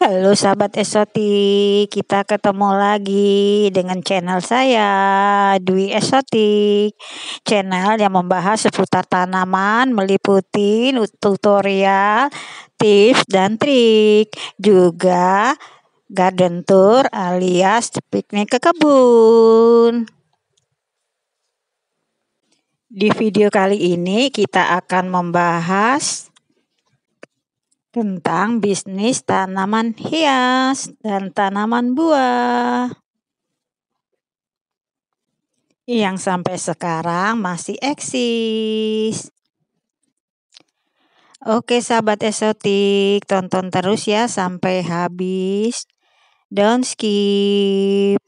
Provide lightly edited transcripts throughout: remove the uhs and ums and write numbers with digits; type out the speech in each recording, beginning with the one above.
Halo sahabat Esotik, kita ketemu lagi dengan channel saya, Dwi Esotik. Channel yang membahas seputar tanaman, meliputi tutorial, tips, dan trik. Juga garden tour alias piknik ke kebun. Di video kali ini kita akan membahas tentang bisnis tanaman hias dan tanaman buah yang sampai sekarang masih eksis. Oke sahabat Esotik, tonton terus ya sampai habis. Don't skip.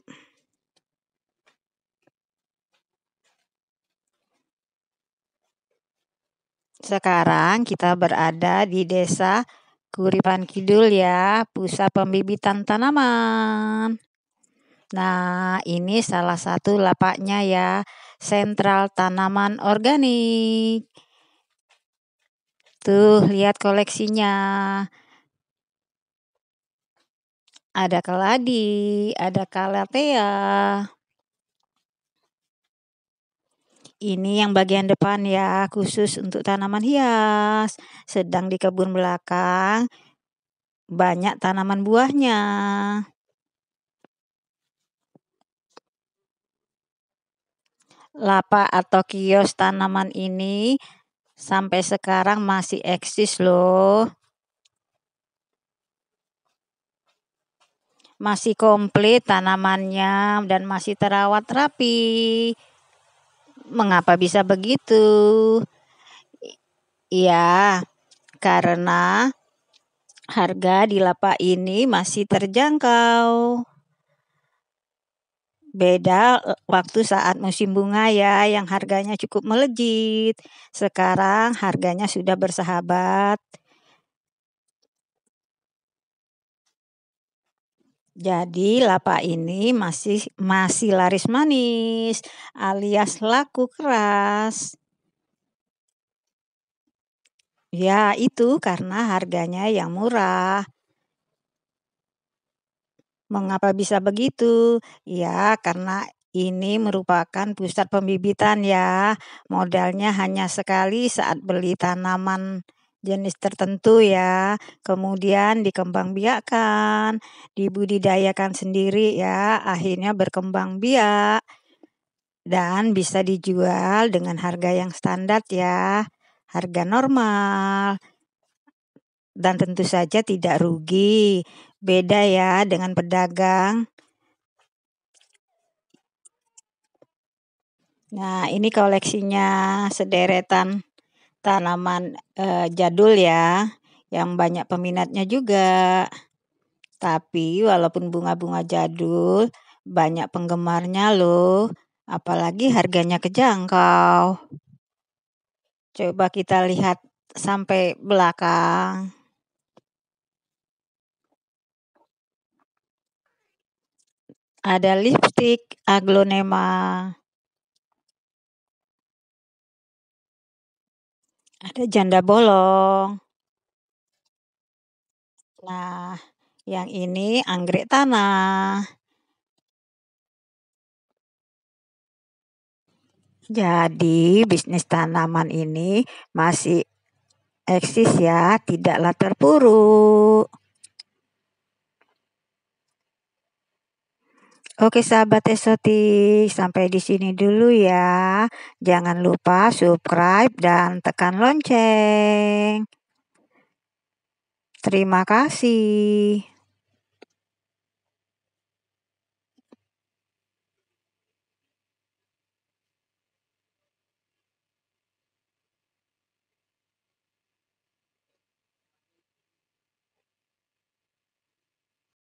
Sekarang kita berada di desa Kuripan Kidul ya, pusat pembibitan tanaman. Nah, ini salah satu lapaknya ya, Sentral Tanaman Organik. Tuh, lihat koleksinya. Ada keladi, ada calathea. Ini yang bagian depan ya, khusus untuk tanaman hias. Sedang di kebun belakang, banyak tanaman buahnya. Lapak atau kios tanaman ini sampai sekarang masih eksis loh. Masih komplit tanamannya dan masih terawat rapi. Mengapa bisa begitu? Ya, karena harga di lapak ini masih terjangkau. Beda waktu saat musim bunga ya, yang harganya cukup melejit. Sekarang harganya sudah bersahabat. Jadi lapak ini masih laris manis alias laku keras. Ya, itu karena harganya yang murah. Mengapa bisa begitu? Ya, karena ini merupakan pusat pembibitan ya. Modalnya hanya sekali saat beli tanaman jenis tertentu ya. Kemudian dikembangbiakkan, dibudidayakan sendiri ya. Akhirnya berkembang biak dan bisa dijual dengan harga yang standar ya. Harga normal. Dan tentu saja tidak rugi. Beda ya dengan pedagang. Nah, ini koleksinya sederetan tanaman jadul ya, yang banyak peminatnya juga. Tapi walaupun bunga-bunga jadul, banyak penggemarnya loh. Apalagi harganya kejangkau. Coba kita lihat sampai belakang. Ada lipstik aglonema. Ada janda bolong. Nah, yang ini anggrek tanah. Jadi, bisnis tanaman ini masih eksis ya, tidaklah terpuruk. Oke sahabat Esotik, sampai di sini dulu ya. Jangan lupa subscribe dan tekan lonceng. Terima kasih.